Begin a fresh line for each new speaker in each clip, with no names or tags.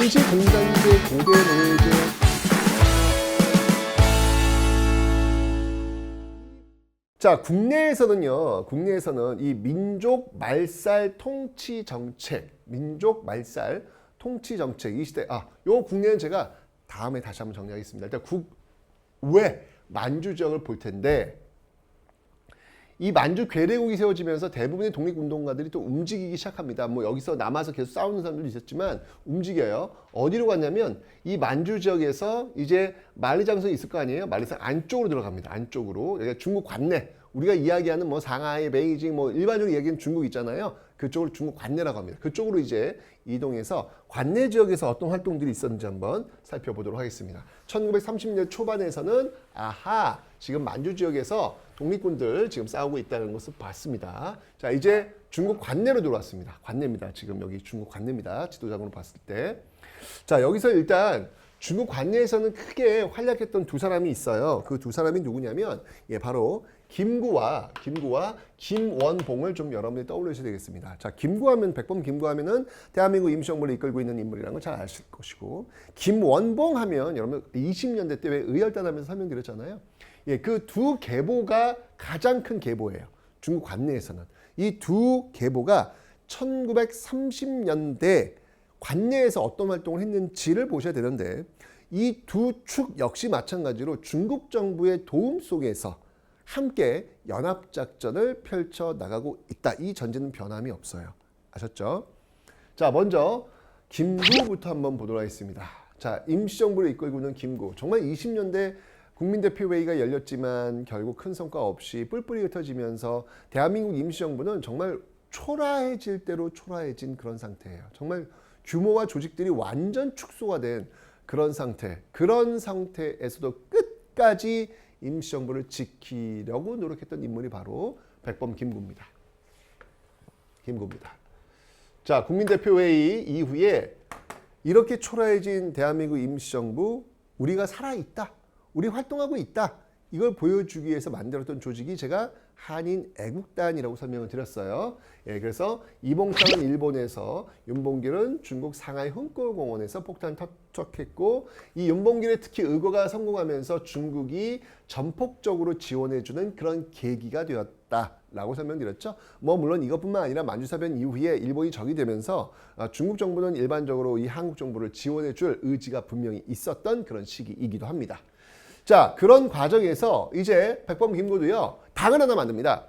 원시공산제 고대 노예제 자, 국내에서는 이 민족 말살 통치 정책, 이 시대, 요 국내는 제가 다음에 다시 한번 정리하겠습니다. 일단 국외 만주 지역을 볼 텐데, 이 만주 괴뢰국이 세워지면서 대부분의 독립운동가들이 또 움직이기 시작합니다. 뭐 여기서 남아서 계속 싸우는 사람들도 있었지만 움직여요. 어디로 갔냐면 이 만주 지역에서 이제 만리장성이 있을 거 아니에요. 만리장 안쪽으로 들어갑니다. 안쪽으로. 여기가 중국 관내. 우리가 이야기하는 뭐 상하이, 베이징, 뭐 일반적으로 얘기하는 중국 있잖아요. 그쪽을 중국 관내라고 합니다. 그쪽으로 이제 이동해서 관내 지역에서 어떤 활동들이 있었는지 한번 살펴보도록 하겠습니다. 1930년 초반에서는 지금 만주 지역에서 독립군들 지금 싸우고 있다는 것을 봤습니다. 자, 이제 중국 관내로 들어왔습니다. 관내입니다. 지금 여기 중국 관내입니다. 지도상으로 봤을 때. 자, 여기서 일단 중국 관내에서는 크게 활약했던 두 사람이 있어요. 그 두 사람이 누구냐면 바로 김구와 김원봉을 좀 여러분들이 떠올리셔야 되겠습니다. 자, 김구하면 백범 김구하면은 대한민국 임시정부를 이끌고 있는 인물이라는 걸 잘 아실 것이고, 김원봉 하면 여러분 20년대 때 왜 의열단하면서 설명드렸잖아요. 그 두 계보가 가장 큰 계보예요. 중국 관내에서는 이 두 계보가 1930년대 관내에서 어떤 활동을 했는지를 보셔야 되는데, 이 두 축 역시 마찬가지로 중국 정부의 도움 속에서 함께 연합작전을 펼쳐나가고 있다. 이 전제는 변함이 없어요. 아셨죠? 자, 먼저 김구부터 한번 보도록 하겠습니다. 자, 임시정부를 이끌고 있는 김구. 정말 20년대 국민대표회의가 열렸지만 결국 큰 성과 없이 뿔뿔이 흩어지면서 대한민국 임시정부는 정말 초라해질 대로 초라해진 그런 상태예요. 정말 규모와 조직들이 완전 축소가 된 그런 상태. 그런 상태에서도 끝까지 임시정부를 지키려고 노력했던 인물이 바로 백범 김구입니다. 자, 국민대표회의 이후에 이렇게 초라해진 대한민국 임시정부, 우리가 살아있다, 우리 활동하고 있다, 이걸 보여주기 위해서 만들었던 조직이 제가 한인애국단이라고 설명을 드렸어요. 그래서 이봉창은 일본에서, 윤봉길은 중국 상하이 흥골공원에서 폭탄 터척했고, 이 윤봉길의 특히 의거가 성공하면서 중국이 전폭적으로 지원해주는 그런 계기가 되었다라고 설명드렸죠. 뭐 물론 이것뿐만 아니라 만주사변 이후에 일본이 적이 되면서 중국 정부는 일반적으로 이 한국 정부를 지원해줄 의지가 분명히 있었던 그런 시기이기도 합니다. 자, 그런 과정에서 이제 백범 김구도요, 당을 하나 만듭니다.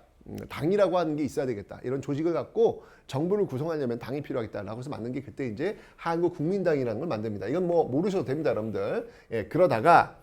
당이라고 하는 게 있어야 되겠다. 이런 조직을 갖고 정부를 구성하려면 당이 필요하겠다라고 해서 만든 게 그때 이제 한국국민당이라는 걸 만듭니다. 이건 뭐 모르셔도 됩니다, 여러분들. 그러다가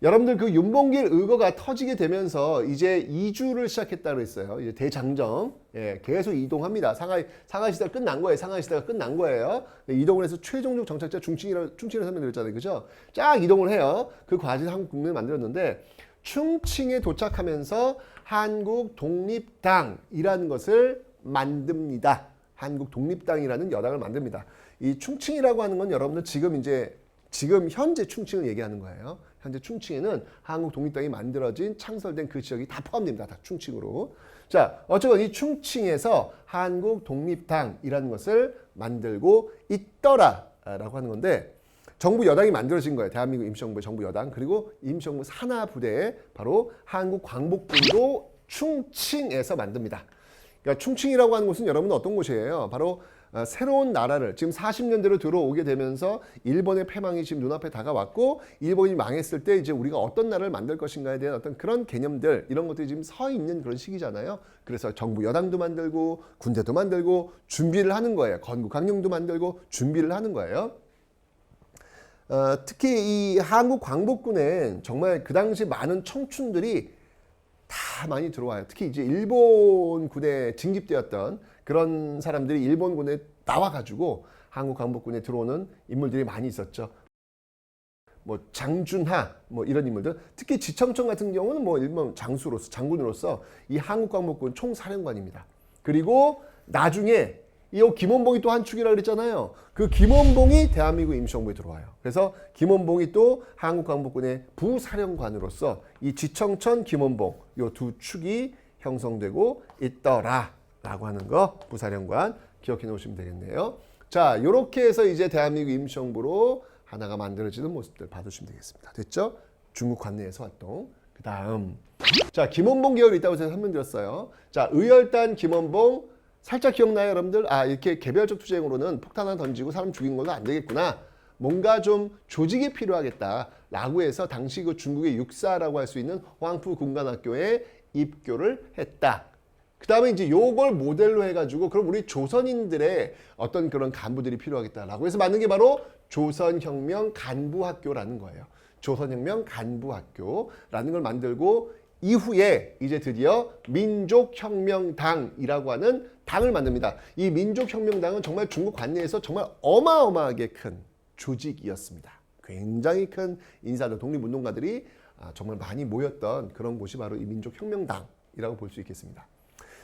여러분들 그 윤봉길 의거가 터지게 되면서 이제 이주를 시작했다고 했어요. 이제 대장정. 계속 이동합니다. 상하이 시대가 끝난 거예요. 상하이 시대가 끝난 거예요. 이동을 해서 최종적 정착자 충칭이라고 설명드렸잖아요. 그죠? 쫙 이동을 해요. 그 과정에서 한국 국민을 만들었는데, 충칭에 도착하면서 한국 독립당이라는 것을 만듭니다. 한국 독립당이라는 여당을 만듭니다. 이 충칭이라고 하는 건 여러분들 지금 현재 충칭을 얘기하는 거예요. 현재 충칭에는 한국 독립당이 만들어진, 창설된 그 지역이 다 포함됩니다. 다 충칭으로. 자, 어쨌건 이 충칭에서 한국 독립당이라는 것을 만들고 있더라라고 하는 건데, 정부 여당이 만들어진 거예요. 대한민국 임시정부의 정부 여당. 그리고 임시정부 산하 부대에 바로 한국 광복군도 충칭에서 만듭니다. 그러니까 충칭이라고 하는 곳은 여러분은 어떤 곳이에요? 바로 새로운 나라를 지금 40년대로 들어오게 되면서 일본의 패망이 지금 눈앞에 다가왔고, 일본이 망했을 때 이제 우리가 어떤 나라를 만들 것인가에 대한 어떤 그런 개념들, 이런 것들이 지금 서 있는 그런 시기잖아요. 그래서 정부 여당도 만들고 군대도 만들고 준비를 하는 거예요. 건국항령도 만들고 준비를 하는 거예요. 특히 이 한국 광복군엔 정말 그 당시 많은 청춘들이 다 많이 들어와요. 특히 이제 일본 군에 징집되었던 그런 사람들이 일본 군에 나와가지고 한국 광복군에 들어오는 인물들이 많이 있었죠. 뭐 장준하, 뭐 이런 인물들. 특히 지청천 같은 경우는 뭐 일본 장군으로서 이 한국 광복군 총사령관입니다. 그리고 나중에 이 김원봉이 또 한 축이라고 그랬잖아요. 그 김원봉이 대한민국 임시정부에 들어와요. 그래서 김원봉이 또 한국광복군의 부사령관으로서 이 지청천, 김원봉 이 두 축이 형성되고 있더라라고 하는 거, 부사령관 기억해 놓으시면 되겠네요. 자, 이렇게 해서 이제 대한민국 임시정부로 하나가 만들어지는 모습들 봐주시면 되겠습니다. 됐죠? 중국 관내에서 활동. 그 다음, 자, 김원봉 계열이 있다고 제가 설명드렸어요. 자, 의열단 김원봉 살짝 기억나요, 여러분들? 아, 이렇게 개별적 투쟁으로는 폭탄 하나 던지고 사람 죽인 걸로 안 되겠구나. 뭔가 좀 조직이 필요하겠다라고 해서 당시 그 중국의 육사라고 할 수 있는 황푸 군관학교에 입교를 했다. 그 다음에 이제 요걸 모델로 해가지고 그럼 우리 조선인들의 어떤 그런 간부들이 필요하겠다라고 해서 만든 게 바로 조선혁명 간부학교라는 거예요. 조선혁명 간부학교라는 걸 만들고 이후에 이제 드디어 민족혁명당이라고 하는 당을 만듭니다. 이 민족혁명당은 정말 중국 관내에서 정말 어마어마하게 큰 조직이었습니다. 굉장히 큰 인사들, 독립운동가들이 정말 많이 모였던 그런 곳이 바로 이 민족혁명당이라고 볼 수 있겠습니다.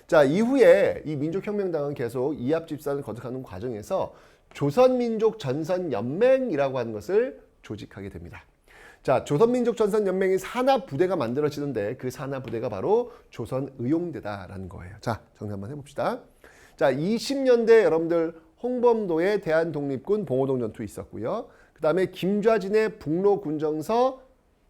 자, 이후에 이 민족혁명당은 계속 이합집산을 거듭하는 과정에서 조선민족전선연맹이라고 하는 것을 조직하게 됩니다. 자, 조선민족전선연맹이 산하부대가 만들어지는데 그 산하부대가 바로 조선의용대다라는 거예요. 자, 정리 한번 해봅시다. 자, 20년대 여러분들 홍범도의 대한독립군 봉오동 전투 있었고요. 그 다음에 김좌진의 북로군정서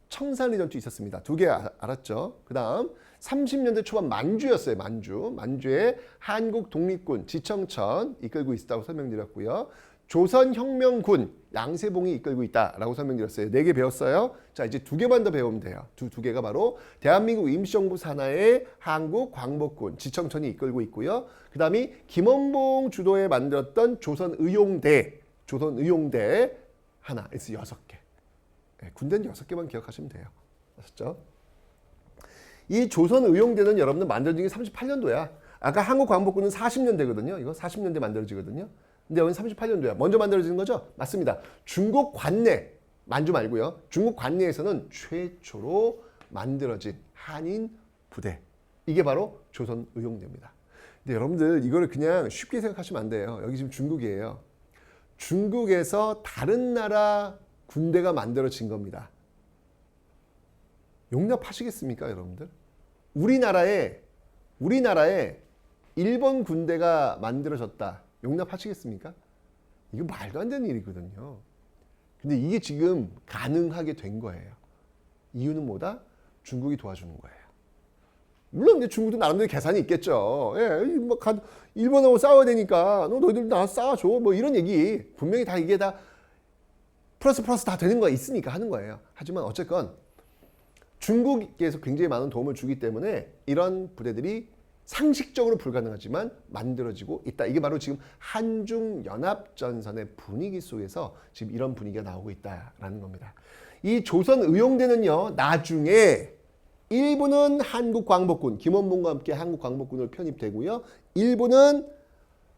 청산리 전투 있었습니다. 두 개 알았죠? 그 다음 30년대 초반 만주였어요. 만주의 한국독립군 지청천 이끌고 있었다고 설명드렸고요. 조선혁명군 양세봉이 이끌고 있다라고 설명드렸어요. 4개 배웠어요. 자, 이제 2개만 더 배우면 돼요. 두 개가 바로 대한민국 임시정부 산하의 한국광복군 지청천이 이끌고 있고요. 그 다음에 김원봉 주도에 만들었던 조선의용대 하나, 그래서 6개. 군대는 6개만 기억하시면 돼요. 아셨죠? 이 조선의용대는 여러분들 만들어진 게 38년도야. 아까 한국광복군은 40년대거든요. 이거 40년대 만들어지거든요. 근데 여기는 38년도야. 먼저 만들어지는 거죠? 맞습니다. 중국 관내, 만주 말고요. 중국 관내에서는 최초로 만들어진 한인 부대. 이게 바로 조선의용대입니다. 근데 여러분들 이거를 그냥 쉽게 생각하시면 안 돼요. 여기 지금 중국이에요. 중국에서 다른 나라 군대가 만들어진 겁니다. 용납하시겠습니까, 여러분들? 우리나라에 일본 군대가 만들어졌다. 용납하시겠습니까? 이거 말도 안 되는 일이거든요. 근데 이게 지금 가능하게 된 거예요. 이유는 뭐다? 중국이 도와주는 거예요. 물론 근데 중국도 나름대로 계산이 있겠죠. 예, 뭐 일본하고 싸워야 되니까 너희들 나와서 싸워줘. 뭐 이런 얘기 분명히 다 이게 다 플러스 다 되는 거 있으니까 하는 거예요. 하지만 어쨌건 중국에서 굉장히 많은 도움을 주기 때문에 이런 부대들이 상식적으로 불가능하지만 만들어지고 있다. 이게 바로 지금 한중연합전선의 분위기 속에서 지금 이런 분위기가 나오고 있다라는 겁니다. 이 조선의용대는요, 나중에 일부는 한국광복군, 김원봉과 함께 한국광복군으로 편입되고요. 일부는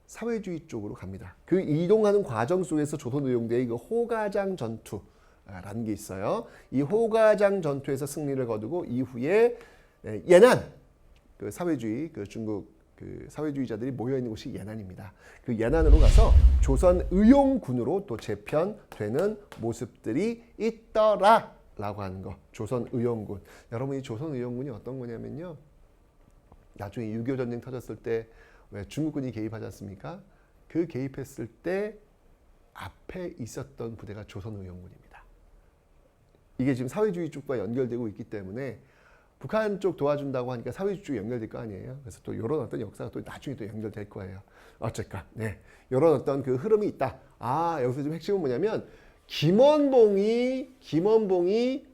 사회주의 쪽으로 갑니다. 그 이동하는 과정 속에서 조선의용대의 그 호가장 전투라는 게 있어요. 이 호가장 전투에서 승리를 거두고 이후에 예난, 그 사회주의, 그 중국 그 사회주의자들이 모여 있는 곳이 예난입니다. 그 예난으로 가서 조선의용군으로 또 재편되는 모습들이 있더라라고 하는 거. 조선의용군. 여러분, 이 조선의용군이 어떤 거냐면요. 나중에 6.25 전쟁 터졌을 때 왜 중국군이 개입하지 않습니까? 그 개입했을 때 앞에 있었던 부대가 조선의용군입니다. 이게 지금 사회주의 쪽과 연결되고 있기 때문에 북한 쪽 도와준다고 하니까 사회주의 쪽 연결될 거 아니에요. 그래서 또 이런 어떤 역사가 또 나중에 또 연결될 거예요. 어쨌건 네, 이런 어떤 그 흐름이 있다. 아, 여기서 좀 핵심은 뭐냐면 김원봉이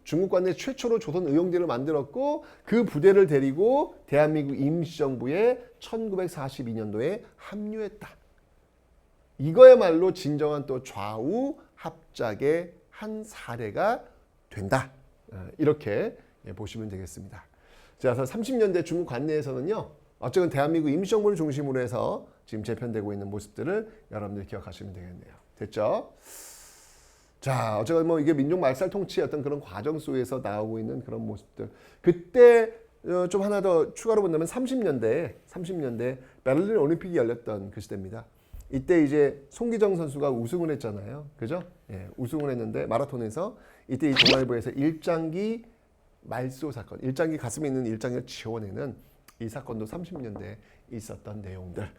중국 관내 최초로 조선의용대를 만들었고 그 부대를 데리고 대한민국 임시정부에 1942년도에 합류했다. 이거야말로 진정한 또 좌우 합작의 한 사례가 된다. 이렇게 보시면 되겠습니다. 자, 그래서 30년대 중국 관내에서는요, 어쨌든 대한민국 임시정부를 중심으로 해서 지금 재편되고 있는 모습들을 여러분들이 기억하시면 되겠네요. 됐죠? 자, 어쨌든 뭐 이게 민족 말살 통치의 어떤 그런 과정 속에서 나오고 있는 그런 모습들. 그때 좀 하나 더 추가로 본다면 30년대 베를린 올림픽이 열렸던 그 시대입니다. 이때 이제 송기정 선수가 우승을 했잖아요. 그죠? 예, 우승을 했는데 마라톤에서 이때 이 동아일보에서 일장기 말소 사건, 일장기 가슴에 있는 일장기를 지워내는 이 사건도 30년대에 있었던 내용들.